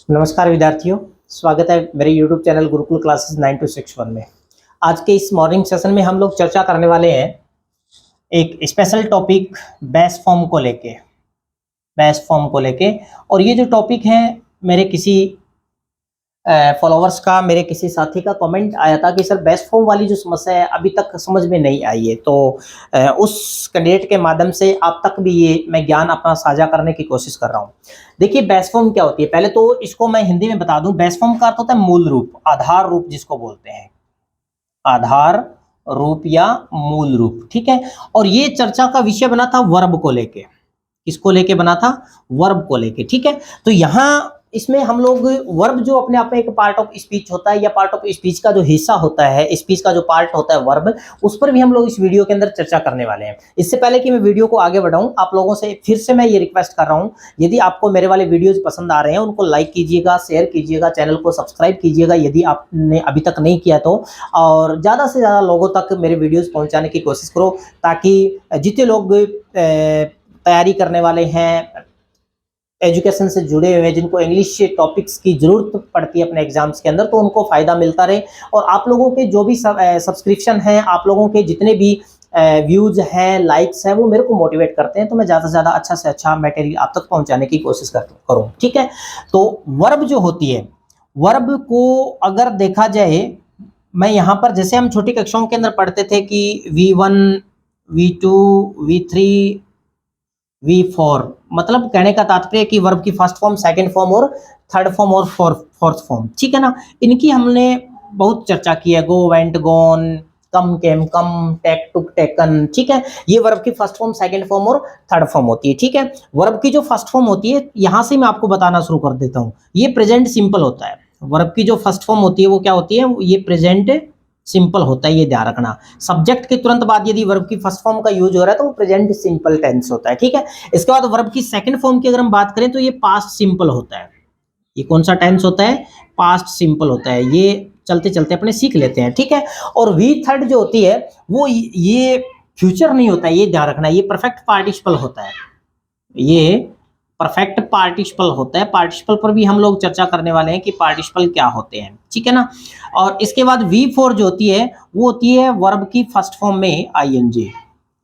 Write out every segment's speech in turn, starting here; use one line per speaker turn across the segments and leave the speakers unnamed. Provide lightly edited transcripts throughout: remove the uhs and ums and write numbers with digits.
नमस्कार विद्यार्थियों, स्वागत है मेरे YouTube चैनल गुरुकुल क्लासेस 9261 में। आज के इस मॉर्निंग सेशन में हम लोग चर्चा करने वाले हैं एक स्पेशल टॉपिक बेस फॉर्म को लेके। और ये जो टॉपिक है मेरे किसी फॉलोअर्स का, मेरे किसी साथी का कमेंट आया था कि सर बेस फॉर्म वाली जो समस्या है अभी तक समझ में नहीं आई है, तो उस कैंडिडेट के माध्यम से आप तक भी ये मैं ज्ञान अपना साझा करने की कोशिश कर रहा हूँ। देखिए बेस फॉर्म क्या होती है, पहले तो इसको मैं हिंदी में बता दूं। बेस फॉर्म का अर्थ होता है मूल रूप, आधार रूप जिसको बोलते हैं, आधार रूप या मूल रूप, ठीक है। और ये चर्चा का विषय बना था वर्ब को लेके। किसको लेके बना था? वर्ब को लेके, ठीक है। तो यहाँ इसमें हम लोग वर्ब जो अपने आप में एक पार्ट ऑफ स्पीच होता है या पार्ट ऑफ स्पीच का जो हिस्सा होता है, स्पीच का जो पार्ट होता है वर्ब, उस पर भी हम लोग इस वीडियो के अंदर चर्चा करने वाले हैं। इससे पहले कि मैं वीडियो को आगे बढ़ाऊं, आप लोगों से फिर से मैं ये रिक्वेस्ट कर रहा हूं, यदि आपको मेरे वाले वीडियोज पसंद आ रहे हैं उनको लाइक कीजिएगा, शेयर कीजिएगा, चैनल को सब्सक्राइब कीजिएगा यदि आपने अभी तक नहीं किया तो, और ज़्यादा से ज़्यादा लोगों तक मेरे वीडियोज़ पहुँचाने की कोशिश करो, ताकि जितने लोग तैयारी करने वाले हैं, एजुकेशन से जुड़े हुए हैं, जिनको इंग्लिश टॉपिक्स की जरूरत पड़ती है अपने एग्जाम्स के अंदर, तो उनको फायदा मिलता रहे। और आप लोगों के जो भी सब्सक्रिप्शन हैं, आप लोगों के जितने भी व्यूज हैं, लाइक्स हैं, वो मेरे को मोटिवेट करते हैं, तो मैं ज़्यादा से ज़्यादा अच्छा से अच्छा मटेरियल आप तक पहुंचाने की कोशिश करूँ, ठीक है। तो वर्ब जो होती है, वर्ब को अगर देखा जाए, मैं यहाँ पर जैसे हम छोटी कक्षाओं के अंदर पढ़ते थे कि V1, V2, V3, V4, मतलब कहने का तात्पर्य कि वर्ब की फर्स्ट फॉर्म, सेकंड फॉर्म और थर्ड फॉर्म और फोर्थ फॉर्म, ठीक है ना। इनकी हमने बहुत चर्चा की है। गो, वेंट, गॉन, कम, केम, कम, टेक, टुक, टेकन, ठीक है। ये वर्ब की फर्स्ट फॉर्म, सेकंड फॉर्म और थर्ड फॉर्म होती है, ठीक है। वर्ब की जो फर्स्ट फॉर्म होती है, यहां से मैं आपको बताना शुरू कर देता हूं, ये प्रेजेंट सिंपल होता है। वर्ब की जो फर्स्ट फॉर्म होती है वो क्या होती है? ये प्रेजेंट सिंपल होता है, ये ध्यान रखना। सब्जेक्ट के तुरंत बाद यदि वर्ब की फर्स्ट फॉर्म का यूज हो रहा है तो वो प्रेजेंट सिंपल टेंस होता है, ठीक है। इसके बाद वर्ब की सेकंड फॉर्म की अगर हम बात करें तो ये पास्ट सिंपल होता है। ये कौन सा टेंस होता है? पास्ट सिंपल होता है। ये चलते चलते अपने सीख लेते हैं, ठीक है। और वी थर्ड जो होती है वो ये फ्यूचर नहीं होता है, ये ध्यान रखना। ये परफेक्ट पार्टिसिपल होता है, ये परफेक्ट पार्टिसिपल होता है। पार्टिसिपल पर भी हम लोग चर्चा करने वाले हैं कि पार्टिसिपल क्या होते हैं, ठीक है ना। और इसके बाद V4 जो होती है वो होती है वर्ब की फर्स्ट फॉर्म में ING,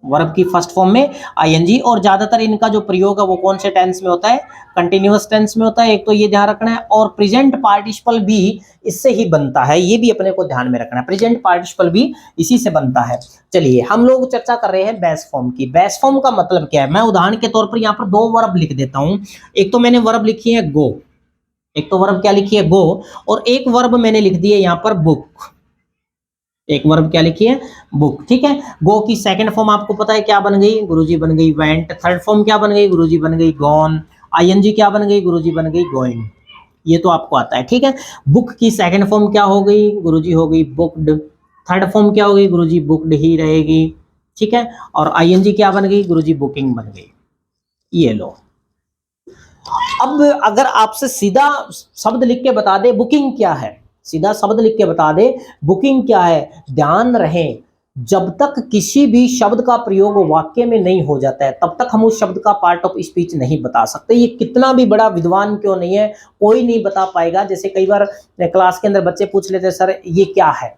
वर्ब की फर्स्ट फॉर्म में ING। और ज्यादातर इनका जो प्रयोग है वो कौन से टेंस में होता है? कंटिन्यूअस टेंस में होता है, एक तो ये ध्यान रखना है। और प्रेजेंट पार्टिसिपल भी इससे ही बनता है, ये भी अपने को ध्यान में रखना है, प्रेजेंट पार्टिसिपल भी इसी से बनता है। चलिए हम लोग चर्चा कर रहे हैं बेस फॉर्म की। बेस फॉर्म का मतलब क्या है? मैं उदाहरण के तौर पर यहाँ पर दो वर्ब लिख देता हूं। एक तो मैंने वर्ब लिखी है गो, एक तो वर्ब क्या लिखी है? गो। और एक वर्ब मैंने लिख दी है यहाँ पर बुक। एक वर्ब क्या लिखी है? बुक, ठीक है। गो की सेकंड फॉर्म आपको पता है क्या बन गई? गुरुजी बन गई वेंट। थर्ड फॉर्म क्या बन गई? गुरुजी बन गई गॉन। ING क्या बन गई? गुरुजी बन गई गोइंग। ये तो आपको आता है, ठीक है। बुक की सेकंड फॉर्म क्या हो गई? गुरुजी हो गई बुक्ड। थर्ड फॉर्म क्या हो गई? गुरुजी बुक्ड ही रहेगी, ठीक है। और ING क्या बन गई? गुरुजी बुकिंग बन गई। ये लो। अब अगर आपसे सीधा शब्द लिख के बता दे बुकिंग क्या है, सीधा शब्द लिख के बता दे बुकिंग क्या है, ध्यान रहे जब तक किसी भी शब्द का प्रयोग वाक्य में नहीं हो जाता है तब तक हम उस शब्द का पार्ट ऑफ स्पीच नहीं बता सकते। ये कितना भी बड़ा विद्वान क्यों नहीं है, कोई नहीं बता पाएगा। जैसे कई बार क्लास के अंदर बच्चे पूछ लेते हैं सर ये क्या है,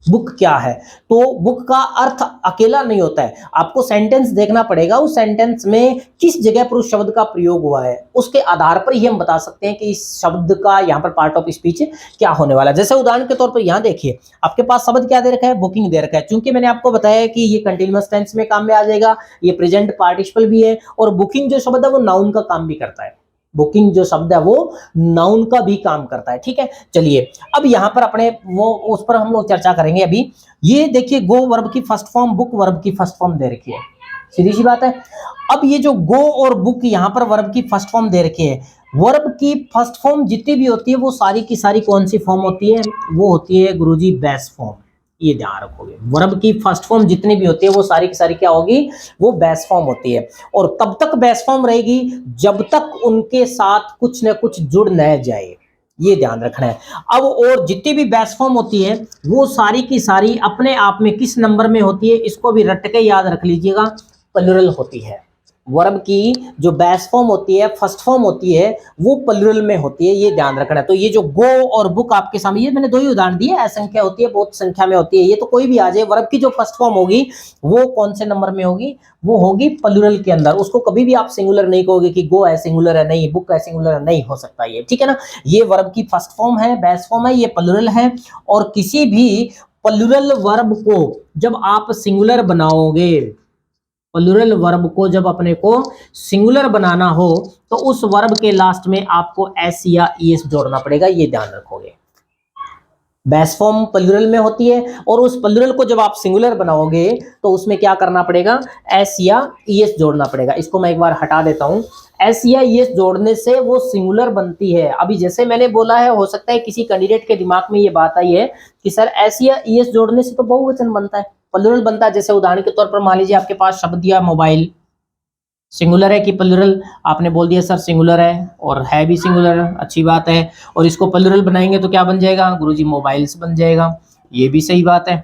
बुक क्या है, तो बुक का अर्थ अकेला नहीं होता है, आपको सेंटेंस देखना पड़ेगा। उस सेंटेंस में किस जगह पर उस शब्द का प्रयोग हुआ है, उसके आधार पर ही हम बता सकते हैं कि इस शब्द का यहाँ पर पार्ट ऑफ स्पीच क्या होने वाला है। जैसे उदाहरण के तौर पर यहाँ देखिए, आपके पास शब्द क्या दे रखा है? बुकिंग दे रखा है। चूंकि मैंने आपको बताया कि ये कंटिन्यूअस टेंस में काम में आ जाएगा, ये प्रेजेंट पार्टिसिपल भी है, और बुकिंग जो शब्द है वो नाउन का काम भी करता है। बुकिंग जो शब्द है वो नाउन का भी काम करता है, ठीक है। चलिए अब यहां पर अपने वो उस पर हम लोग चर्चा करेंगे अभी। ये देखिए गो वर्ब की फर्स्ट फॉर्म, बुक वर्ब की फर्स्ट फॉर्म दे रखी है, सीधी सी बात है। अब ये जो गो और बुक यहां पर वर्ब की फर्स्ट फॉर्म दे रखी है, वर्ब की फर्स्ट फॉर्म जितनी भी होती है वो सारी की सारी कौन सी फॉर्म होती है? वो होती है गुरुजी बेस फॉर्म। ये ध्यान रखोगे, वर्ब की फर्स्ट फॉर्म जितनी भी होती है वो सारी की सारी क्या होगी? वो बेस फॉर्म होती है। और तब तक बेस फॉर्म रहेगी जब तक उनके साथ कुछ न कुछ जुड़ न जाए, ये ध्यान रखना है। अब और जितनी भी बेस फॉर्म होती है वो सारी की सारी अपने आप में किस नंबर में होती है, इसको भी रट के याद रख लीजिएगा, प्लुरल होती है। वर्ब की जो बेस फॉर्म होती है, फर्स्ट फॉर्म होती है, वो प्लुरल में होती है, ये ध्यान रखना है। तो ये जो गो और बुक आपके सामने, ये मैंने दो ही उदाहरण दिए, असंख्या होती है, बहुत संख्या में होती है, ये तो कोई भी आ जाए, वर्ब की जो फर्स्ट फॉर्म होगी वो कौन से नंबर में होगी, वो होगी प्लुरल के अंदर। उसको कभी भी आप सिंगुलर नहीं कहोगे कि गो है सिंगुलर है, नहीं, बुक है सिंगुलर है, नहीं हो सकता ये, ठीक है ना। ये वर्ब की फर्स्ट फॉर्म है, बेस फॉर्म है, ये प्लुरल है। और किसी भी प्लुरल वर्ब को जब आप सिंगुलर बनाओगे, प्लुरल वर्ब को जब अपने को सिंगुलर बनाना हो, तो उस वर्ब के लास्ट में आपको एस या ईएस जोड़ना पड़ेगा, ये ध्यान रखोगे। बेस फॉर्म प्लुरल में होती है, और उस प्लुरल को जब आप सिंगुलर बनाओगे तो उसमें क्या करना पड़ेगा, एस या ईएस जोड़ना पड़ेगा। इसको मैं एक बार हटा देता हूं। एस या ईएस जोड़ने से वो सिंगुलर बनती है। अभी जैसे मैंने बोला है, हो सकता है किसी कैंडिडेट के दिमाग में ये बात आई है कि सर एस या ईएस जोड़ने से तो बहुवचन बनता है, प्लुरल बनता है। जैसे उदाहरण के तौर पर मान लीजिए आपके पास शब्द दिया मोबाइल, सिंगुलर है कि प्लुरल, आपने बोल दिया सर सिंगुलर है, और है भी सिंगुलर, अच्छी बात है। और इसको प्लुरल बनाएंगे तो क्या बन जाएगा गुरुजी, मोबाइल्स बन जाएगा, ये भी सही बात है,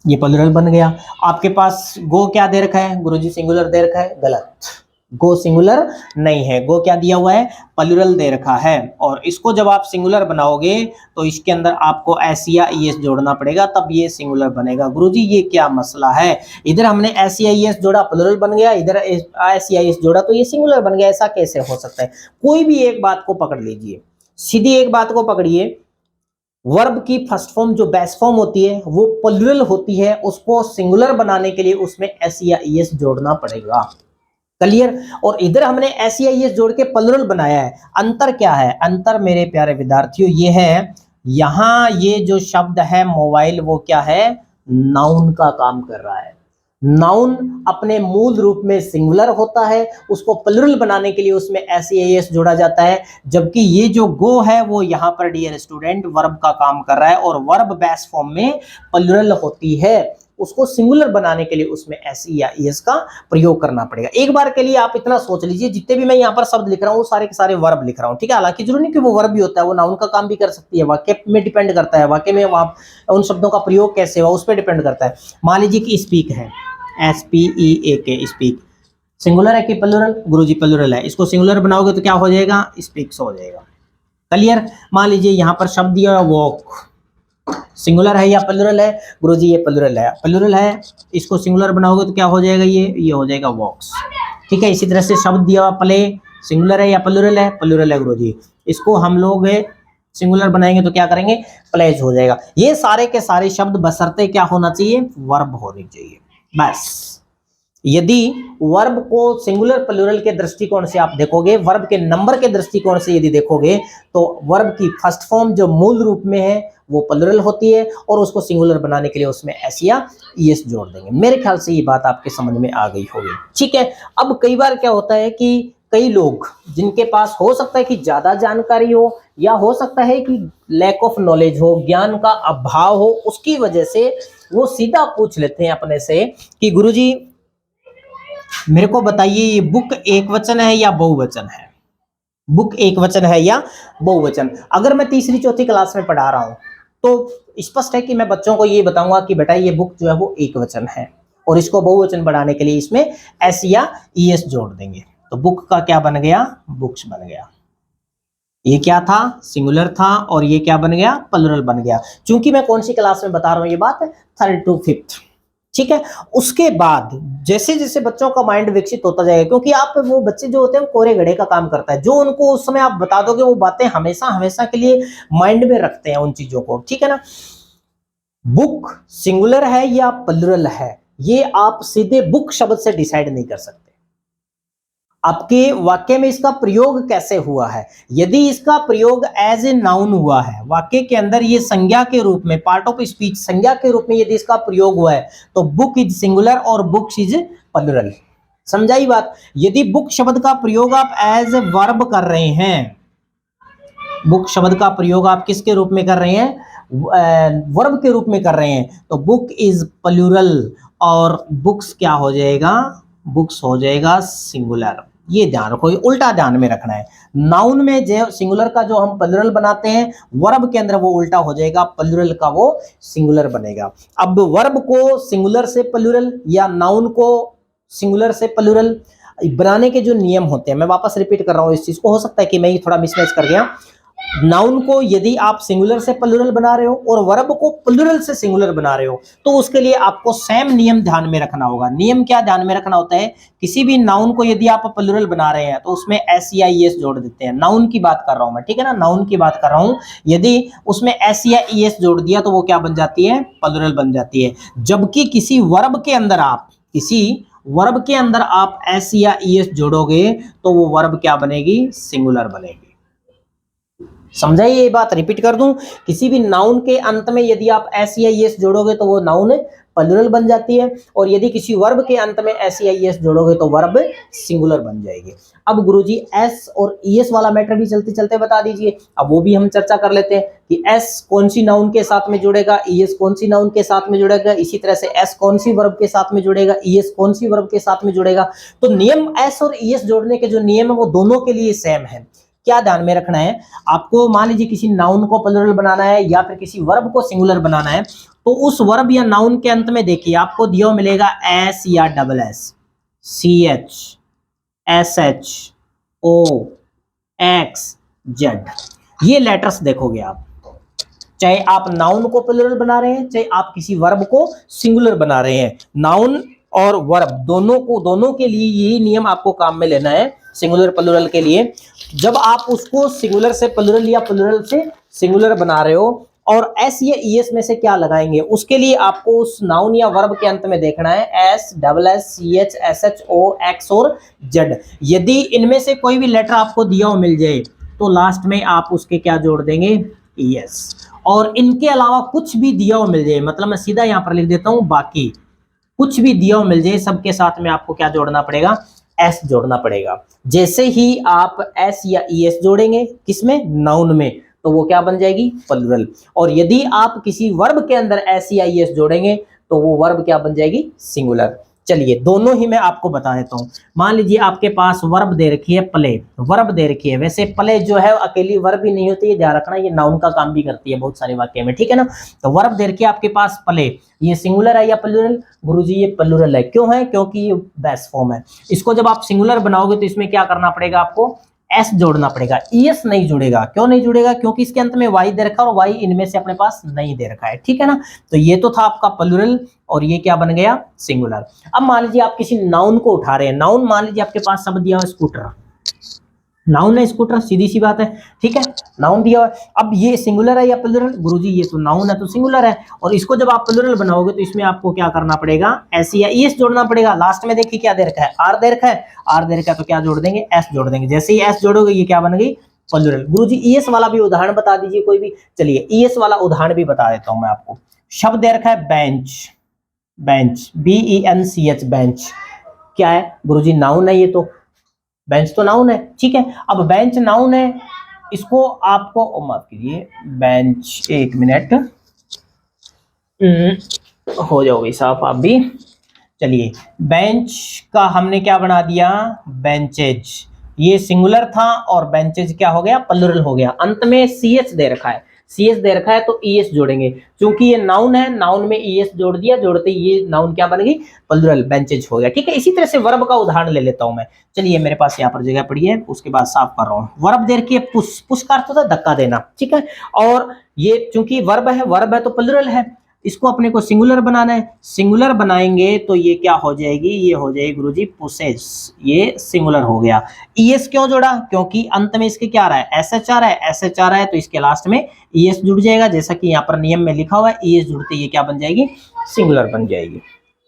ये प्लुरल बन गया। आपके पास गो क्या दे रखा है गुरुजी, सिंगुलर दे रखा है, गलत, गो सिंगुलर नहीं है, गो क्या दिया हुआ है, प्लुरल दे रखा है। और इसको जब आप सिंगुलर बनाओगे तो इसके अंदर आपको एस या ईएस जोड़ना पड़ेगा, तब ये सिंगुलर बनेगा। गुरुजी ये क्या मसला है, इधर हमने एस या ईएस जोड़ा प्लुरल बन गया, इधर एस या ईएस जोड़ा तो ये सिंगुलर बन गया, ऐसा कैसे हो सकता है। कोई भी एक बात को पकड़ लीजिए, सीधी एक बात को पकड़िए, वर्ब की फर्स्ट फॉर्म जो बेस फॉर्म होती है वो प्लुरल होती है, उसको सिंगुलर बनाने के लिए उसमें एस या ईएस जोड़ना पड़ेगा, क्लियर। और इधर हमने एस या ईएस जोड़ के प्लुरल बनाया है। अंतर क्या है, अंतर मेरे प्यारे विद्यार्थियों ये है, यहां ये जो शब्द है मोबाइल, वो क्या है, नाउन का काम कर रहा है। नाउन अपने मूल रूप में सिंगुलर होता है, उसको प्लुरल बनाने के लिए उसमें एस या ईएस जोड़ा जाता है। जबकि ये जो गो है वो यहाँ पर डियर स्टूडेंट वर्ब का काम कर रहा है, और वर्ब बेस फॉर्म में प्लुरल होती है, उसको सिंगुलर बनाने के लिए उसमें एस या ईएस का प्रयोग करना पड़ेगा। एक बार के लिए आप इतना सोच लीजिए, जितने भी मैं यहाँ पर शब्द लिख रहा हूँ वो सारे के सारे वर्ब लिख रहा हूँ, ठीक है। हालांकि जरूरी नहीं कि वो वर्ब भी होता है, वो नाउन का काम भी कर सकती है, वाक्य में डिपेंड करता है, वाक्य में आप उन शब्दों का प्रयोग कैसे हुआ उस पर डिपेंड करता है। मान लीजिए कि स्पीक है, SPEAK, स्पीक, सिंगुलर है कि प्लुरल, गुरुजी प्लुरल है, इसको सिंगुलर बनाओगे तो क्या हो जाएगा, स्पीक्स हो जाएगा, क्लियर। मान लीजिए यहाँ पर शब्द दिया वॉक, सिंगुलर है या प्लुरल है, गुरुजी ये प्लुरल है, प्लुरल है, इसको सिंगुलर बनाओगे तो क्या हो जाएगा, ये हो जाएगा वॉक्स, ठीक है। इसी तरह से शब्द दिया प्ले, सिंगुलर है या प्लुरल है, प्लुरल है गुरुजी, इसको हम लोग सिंगुलर बनाएंगे तो क्या करेंगे, प्लेज हो जाएगा। ये सारे के सारे शब्द बशर्ते क्या होना चाहिए, वर्ब होनी चाहिए, बस। यदि वर्ब को सिंगुलर प्लुरल के दृष्टिकोण से आप देखोगे, वर्ब के नंबर के दृष्टिकोण से यदि देखोगे, तो वर्ब की फर्स्ट फॉर्म जो मूल रूप में है वो प्लुरल होती है, और उसको सिंगुलर बनाने के लिए उसमें एस या ईएस जोड़ देंगे। मेरे ख्याल से ये बात आपके समझ में आ गई होगी, ठीक है। अब कई बार क्या होता है कि कई लोग जिनके पास हो सकता है कि ज्यादा जानकारी हो, या हो सकता है कि लैक ऑफ नॉलेज हो, ज्ञान का अभाव हो, उसकी वजह से वो सीधा पूछ लेते हैं अपने से कि गुरुजी मेरे को बताइए ये बुक एक वचन है या बहुवचन है, बुक एक वचन है या बहुवचन। अगर मैं तीसरी चौथी क्लास में पढ़ा रहा हूं तो स्पष्ट है कि मैं बच्चों को ये बताऊंगा कि बेटा ये बुक जो है वो एक वचन है, और इसको बहुवचन बढ़ाने के लिए इसमें एस या ईएस जोड़ देंगे, तो बुक का क्या बन गया, बुक्स बन गया। ये क्या था, सिंगुलर था, और ये क्या बन गया, प्लुरल बन गया। चूंकि मैं कौन सी क्लास में बता रहा हूं ये बात, 3rd to 5th, ठीक है। उसके बाद जैसे जैसे बच्चों का माइंड विकसित होता जाएगा, क्योंकि आप वो बच्चे जो होते हैं वो कोरे घड़े का काम करता है, जो उनको उस समय आप बता दोगे वो बातें हमेशा हमेशा के लिए माइंड में रखते हैं उन चीजों को, ठीक है ना। बुक सिंगुलर है या प्लुरल है, ये आप सीधे बुक शब्द से डिसाइड नहीं कर सकते। आपके वाक्य में इसका प्रयोग कैसे हुआ है, यदि इसका प्रयोग एज ए नाउन हुआ है, वाक्य के अंदर ये संज्ञा के रूप में, पार्ट ऑफ स्पीच संज्ञा के रूप में यदि इसका प्रयोग हुआ है, तो बुक इज सिंगुलर और बुक्स इज प्लुरल। समझाई बात। यदि बुक शब्द का प्रयोग आप एज ए वर्ब कर रहे हैं, बुक शब्द का प्रयोग आप किसके रूप में कर रहे हैं, वर्ब के रूप में कर रहे हैं, तो बुक इज प्लुरल और बुक्स क्या हो जाएगा, बुक्स हो जाएगा सिंगुलर। ये ध्यान रखो, ये उल्टा ध्यान में रखना है। नाउन में जो सिंगुलर का जो हम प्लुरल बनाते हैं, वर्ब के अंदर वो उल्टा हो जाएगा, प्लुरल का वो सिंगुलर बनेगा। अब वर्ब को सिंगुलर से प्लुरल या नाउन को सिंगुलर से प्लूरल बनाने के जो नियम होते हैं, मैं वापस रिपीट कर रहा हूँ इस चीज को, हो सकता है कि मैं ये थोड़ा मिसमैच कर गया। नाउन को यदि आप सिंगुलर से प्लूरल बना रहे हो और वर्ब को प्लूरल से सिंगुलर बना रहे हो, तो उसके लिए आपको सेम नियम ध्यान में रखना होगा। नियम क्या ध्यान में रखना होता है, किसी भी नाउन को यदि आप प्लूरल बना रहे हैं तो उसमें एस या ईएस जोड़ देते हैं। नाउन की बात कर रहा हूं मैं, ठीक है ना, नाउन की बात कर रहा हूं। यदि उसमें एस या ईएस जोड़ दिया तो वो क्या बन जाती है, प्लूरल बन जाती है। जबकि किसी वर्ब के अंदर आप एस या ईएस जोड़ोगे तो वो वर्ब क्या बनेगी, सिंगुलर बनेगी। समझा ये बात, रिपीट कर दूं, किसी भी नाउन के अंत में यदि आप एस या ईएस जोड़ोगे तो वो नाउन प्लूरल बन जाती है, और यदि किसी वर्ब के अंत में एस या ईएस जोड़ोगे तो वर्ब सिंगुलर बन जाएगी। अब गुरुजी एस और ईएस वाला मैटर भी चलते चलते बता दीजिए, अब वो भी हम चर्चा कर लेते हैं कि एस कौन सी नाउन के साथ में जुड़ेगा, ईएस कौन सी नाउन के साथ में जुड़ेगा, इसी तरह से एस कौन सी वर्ब के साथ में जुड़ेगा, ईएस कौन सी वर्ब के साथ में जुड़ेगा। तो नियम एस और ईएस जोड़ने के जो नियम है वो दोनों के लिए सेम है। क्या ध्यान में रखना है आपको, मान लीजिए किसी नाउन को प्लूरल बनाना है या फिर किसी वर्ब को सिंगुलर बनाना है, तो उस वर्ब या नाउन के अंत में देखिए आपको दिया मिलेगा एस या double S, C H, S H, O, X, Z, ये लेटर्स देखोगे आप, चाहे आप नाउन को प्लूरल बना रहे हैं, चाहे आप किसी वर्ब को सिंगुलर बना रहे हैं। नाउन और वर्ब दोनों के लिए यही नियम आपको काम में लेना है, सिंगुलर प्लूरल के लिए। जब आप उसको सिंगुलर से प्लूरल या प्लूरल से सिंगुलर बना रहे हो और एस या ईएस में से क्या लगाएंगे, उसके लिए आपको उस नाउन या वर्ब के अंत में देखना है S, double S, C H, S H, O, X और जेड। यदि इनमें से कोई भी लेटर आपको दिया हो मिल जाए तो लास्ट में आप उसके क्या जोड़ देंगे, ईएस। और इनके अलावा कुछ भी दिया हो मिल जाए, मतलब मैं सीधा यहां पर लिख देता हूं बाकी, कुछ भी दिया हो मिल जाए सबके साथ में आपको क्या जोड़ना पड़ेगा, एस जोड़ना पड़ेगा। जैसे ही आप एस या ईएस जोड़ेंगे किसमें, नाउन में, तो वो क्या बन जाएगी, प्लूरल। और यदि आप किसी वर्ब के अंदर एस या ईएस जोड़ेंगे तो वो वर्ब क्या बन जाएगी, सिंगुलर। चलिए दोनों ही मैं आपको बता देता हूं। मान लीजिए आपके पास वर्ब दे रखी है प्ले, वर्ब दे रखी है, वैसे प्ले जो है अकेली वर्ब ही नहीं होती है, ध्यान रखना, ये नाउन का काम भी करती है बहुत सारे वाक्य में, ठीक है ना। तो वर्ब दे रखी है आपके पास प्ले, ये सिंगुलर है या प्लूरल, गुरुजी ये प्लूरल है। क्यों है, क्योंकि ये बेस फॉर्म है। इसको जब आप सिंगुलर बनाओगे तो इसमें क्या करना पड़ेगा, आपको एस जोड़ना पड़ेगा, ईएस नहीं जुड़ेगा। क्यों नहीं जुड़ेगा, क्योंकि इसके अंत में वाई दे रखा है और वाई इनमें से अपने पास नहीं दे रखा है, ठीक है ना। तो ये तो था आपका प्लूरल और ये क्या बन गया, सिंगुलर। अब मान लीजिए आप किसी नाउन को उठा रहे हैं, नाउन मान लीजिए आपके पास शब्द दिया हुआ स्कूटर, नाउन है स्कूटर, सीधी सी बात है, ठीक है, नाउन दिया हुआ है। अब ये सिंगुलर है या प्लूरल, गुरुजी ये तो नाउन है तो सिंगुलर है, और इसको जब आप प्लूरल बनाओगे तो इसमें आपको क्या करना पड़ेगा, एस या ईएस जोड़ना पड़ेगा। लास्ट में देखिए क्या दे रखा है, आर दे रखा है, आर दे रखा है तो क्या जोड़ देंगे, एस जोड़ देंगे। जैसे ही एस जोड़ोगे ये क्या बन गई, प्लूरल। गुरुजी ईएस वाला भी उदाहरण बता दीजिए कोई भी। चलिए ईएस वाला उदाहरण भी बता देता हूं मैं आपको। शब्द दे रखा है बेंच, बेंच, BENCH, बेंच क्या है, गुरुजी नाउन है, ये तो बेंच तो नाउन है, ठीक है। अब बेंच नाउन है, इसको आपको माफ कीजिए, बेंच, एक मिनट, हो जाओगे साफ आप भी। चलिए बेंच का हमने क्या बना दिया, बेंचेज, ये सिंगुलर था और बेंचेज क्या हो गया, प्लूरल हो गया। अंत में सीएच दे रखा है, सीएस दे रखा है तो ईएस जोड़ेंगे, क्योंकि ये नाउन है, नाउन में ईएस जोड़ दिया, जोड़ते ये नाउन क्या बन गई, प्लूरल, बेंचेज हो गया, ठीक है। इसी तरह से वर्ब का उदाहरण ले लेता हूं मैं। चलिए मेरे पास यहाँ पर जगह पड़ी है, उसके बाद साफ कर रहा हूँ। वर्ब दे रखी है पुश, पुश का अर्थ होता है धक्का देना, ठीक है। और ये चूंकि वर्ब है तो प्लूरल है, इसको अपने को सिंगुलर बनाना है। सिंगुलर बनाएंगे तो ये क्या हो जाएगी, ये हो जाएगी गुरुजी पुशेस, ये सिंगुलर हो गया। ईएस क्यों जोड़ा, क्योंकि अंत में इसके क्या आ रहा है, एसएच आ रहा है, एसएच आ रहा है तो इसके लास्ट में ईएस जुड़ जाएगा। जैसा कि यहाँ पर नियम में लिखा हुआ है, ईएस जुड़ते ये क्या बन जाएगी, सिंगुलर बन जाएगी।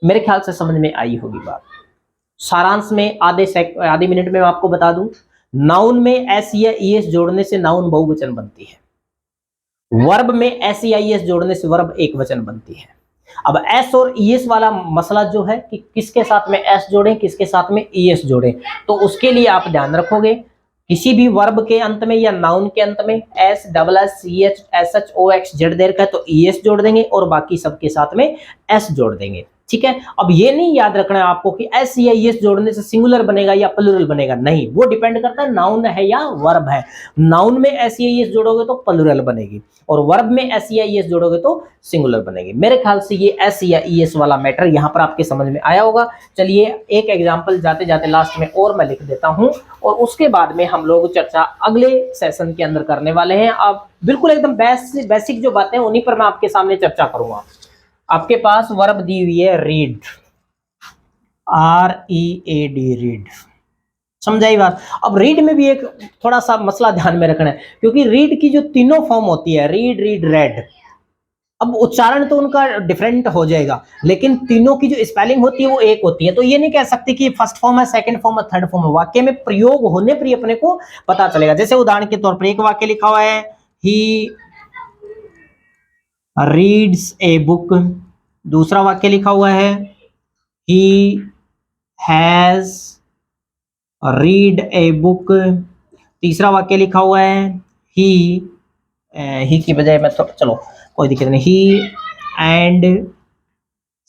मेरे ख्याल से समझ में आई होगी बात। सारांश में आधे मिनट में मैं आपको बता दूं, नाउन में एस या ईएस जोड़ने से नाउन बहुवचन बनती है, वर्ब में एस या ईएस जोड़ने से वर्ब एक वचन बनती है। अब एस और ईएस वाला मसला जो है कि किसके साथ में एस जोड़ें, किसके साथ में ईएस जोड़ें, तो उसके लिए आप ध्यान रखोगे किसी भी वर्ब के अंत में या नाउन के अंत में S, double S, C H, S H, O X, Z दे रखा है तो ईएस जोड़ देंगे और बाकी सबके साथ में एस जोड़ देंगे। ठीक है। अब ये नहीं याद रखना है आपको कि एस या एस जोड़ने से सिंगुलर बनेगा या प्लूरल बनेगा, नहीं, वो डिपेंड करता है नाउन है या वर्ब है। नाउन में एस या एस जोड़ोगे तो प्लूरल बनेगी, और वर्ब में एस या एस जोड़ोगे तो सिंगुलर बनेगी। मेरे ख्याल से ये एस या एस वाला मैटर यहाँ पर आपके समझ में आया होगा। चलिए एक एग्जाम्पल जाते जाते लास्ट में और मैं लिख देता हूँ, और उसके बाद में हम लोग चर्चा अगले सेशन के अंदर करने वाले हैं। अब बिल्कुल एकदम बेसिक जो बातें उन्हीं पर मैं आपके सामने चर्चा करूंगा। आपके पास वर्ब दी हुई है रीड, READ, रीड, समझाई बात। अब रीड में भी एक थोड़ा सा मसला ध्यान में रखना है, क्योंकि रीड की जो तीनों फॉर्म होती है, रीड, रीड, रेड, अब उच्चारण तो उनका डिफरेंट हो जाएगा, लेकिन तीनों की जो स्पेलिंग होती है वो एक होती है। तो ये नहीं कह सकते कि फर्स्ट फॉर्म है, सेकंड फॉर्म है, थर्ड फॉर्म है। वाक्य में प्रयोग होने पर ही अपने को पता चलेगा। जैसे उदाहरण के तौर पर एक वाक्य लिखा हुआ है, ही रीड्स ए बुक, दूसरा वाक्य लिखा हुआ है, he has read a book, तीसरा वाक्य लिखा हुआ है, ही की बजाय मैं तो चलो कोई दिक्कत नहीं, he and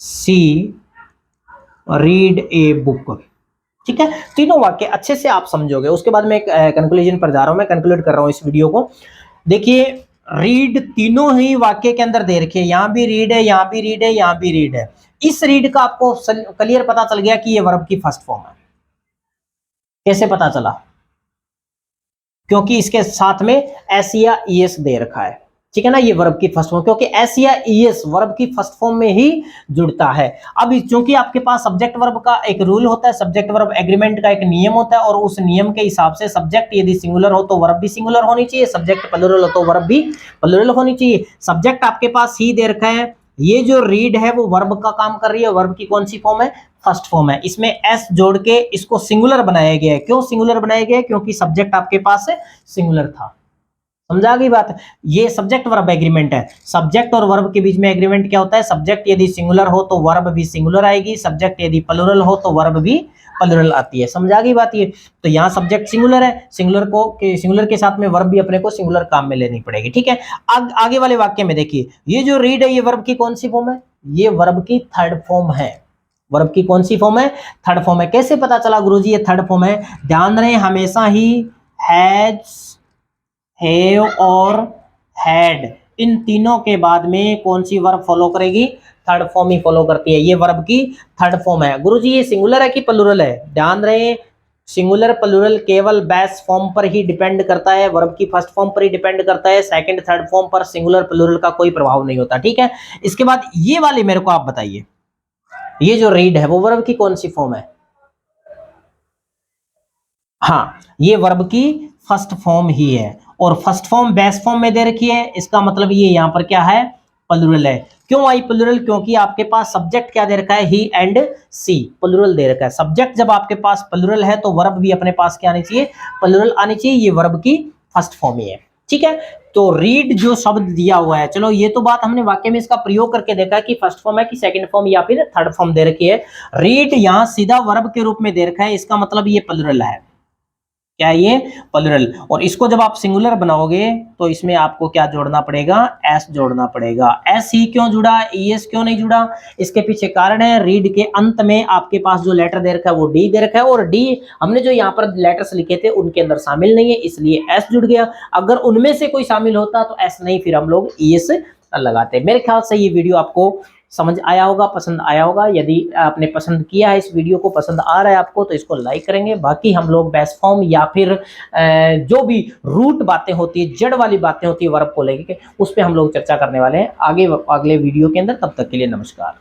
she read a book. ठीक है, तीनों वाक्य अच्छे से आप समझोगे। उसके बाद मैं कंक्लूजन पर जा रहा हूं, मैं कंक्लूड कर रहा हूं इस वीडियो को। देखिए रीड तीनों ही वाक्य के अंदर दे रखी है, यहां भी रीड है, यहां भी रीड है, यहां भी रीड है। इस रीड का आपको क्लियर पता चल गया कि ये वर्ब की फर्स्ट फॉर्म है। कैसे पता चला? क्योंकि इसके साथ में एस या ईएस दे रखा है, ठीक है ना, ये वर्ब की फर्स्ट फॉर्म, क्योंकि एस या ईएस वर्ब की फर्स्ट फॉर्म में ही जुड़ता है। अब चूंकि आपके पास सब्जेक्ट वर्ब का एक रूल होता है, सब्जेक्ट वर्ब एग्रीमेंट का एक नियम होता है, और उस नियम के हिसाब से सब्जेक्ट यदि सिंगुलर हो तो वर्ब भी सिंगुलर होनी चाहिए, सब्जेक्ट प्लुरल हो तो वर्ब भी प्लुरल होनी चाहिए। सब्जेक्ट आपके पास ही दे रखा है, ये जो रीड है वो वर्ब का काम कर रही है। वर्ब की कौन सी फॉर्म है? फर्स्ट फॉर्म है। इसमें एस जोड़ के इसको सिंगुलर बनाया गया है। क्यों सिंगुलर बनाया गया है? क्योंकि सब्जेक्ट आपके पास सिंगुलर था। समझा गई बात? ये सब्जेक्ट वर्ब एग्रीमेंट है। सब्जेक्ट और वर्ब के बीच में एग्रीमेंट क्या होता है? सब्जेक्ट यदि सिंगुलर हो तो वर्ब भी सिंगुलर आएगी, सब्जेक्ट यदि प्लुरल हो तो वर्ब भी प्लुरल आती है। समझा गई बात? ये तो यहाँ सब्जेक्ट सिंगुलर है, सिंगुलर के साथ में वर्ब भी अपने को सिंगुलर काम में लेनी पड़ेगी। ठीक है, आगे वाले वाक्य में देखिए, ये जो रीड है ये वर्ब की कौन सी फॉर्म है? ये वर्ब की थर्ड फॉर्म है। वर्ब की कौन सी फॉर्म है? थर्ड फॉर्म है। कैसे पता चला गुरुजी ये थर्ड फॉर्म है? ध्यान रहे, हमेशा ही हैज, हैव और हैड, इन तीनों के बाद में कौन सी वर्ब फॉलो करेगी? थर्ड फॉर्म ही फॉलो करती है। ये वर्ब की थर्ड फॉर्म है। गुरुजी ये सिंगुलर है कि प्लुरल है? ध्यान रहे, सिंगुलर प्लुरल केवल बेस फॉर्म पर ही डिपेंड करता है, वर्ब की फर्स्ट फॉर्म पर ही डिपेंड करता है। सेकंड थर्ड फॉर्म पर सिंगुलर प्लुरल का कोई प्रभाव नहीं होता। ठीक है, इसके बाद ये वाली मेरे को आप बताइए, ये जो रीड है वो वर्ब की कौन सी फॉर्म है? हाँ, ये वर्ब की फर्स्ट फॉर्म ही है, और फर्स्ट फॉर्म बेस फॉर्म में दे रखी है। इसका मतलब ये यहाँ पर क्या है? प्लुरल है। क्यों आई प्लुरल? क्योंकि आपके पास सब्जेक्ट क्या दे रखा है? ही एंड सी, प्लुरल दे रखा है। सब्जेक्ट जब आपके पास प्लुरल है तो वर्ब भी अपने पास क्या आनी चाहिए? प्लुरल आनी चाहिए। ये वर्ब की फर्स्ट फॉर्म ही है। ठीक है, तो रीड जो शब्द दिया हुआ है, चलो ये तो बात हमने वाक्य में इसका प्रयोग करके देखा कि फर्स्ट फॉर्म है कि सेकंड फॉर्म या फिर थर्ड फॉर्म दे रखी है। रीड यहाँ सीधा वर्ब के रूप में दे रखा है, इसका मतलब ये प्लुरल है। क्या ये? प्लुरल। और इसको जब आप सिंगुलर बनाओगे तो इसमें आपको क्या जोड़ना पड़ेगा? एस जोड़ना पड़ेगा। एस ही क्यों जुड़ा, ईएस क्यों नहीं जुड़ा? इसके पीछे कारण है, रीड के अंत में आपके पास जो लेटर दे रखा है वो डी दे रखा है, और डी हमने जो यहाँ पर लेटर्स लिखे थे उनके अंदर शामिल नहीं है, इसलिए एस जुड़ गया। अगर उनमें से कोई शामिल होता तो एस नहीं, फिर हम लोग ईएस लगाते। मेरे ख्याल से ये वीडियो आपको समझ आया होगा, पसंद आया होगा। यदि आपने पसंद किया है, इस वीडियो को पसंद आ रहा है आपको, तो इसको लाइक करेंगे। बाकी हम लोग बेस फॉर्म या फिर जो भी रूट बातें होती है, जड़ वाली बातें होती है वर्ब को लेके, उस पर हम लोग चर्चा करने वाले हैं आगे अगले वीडियो के अंदर। तब तक के लिए नमस्कार।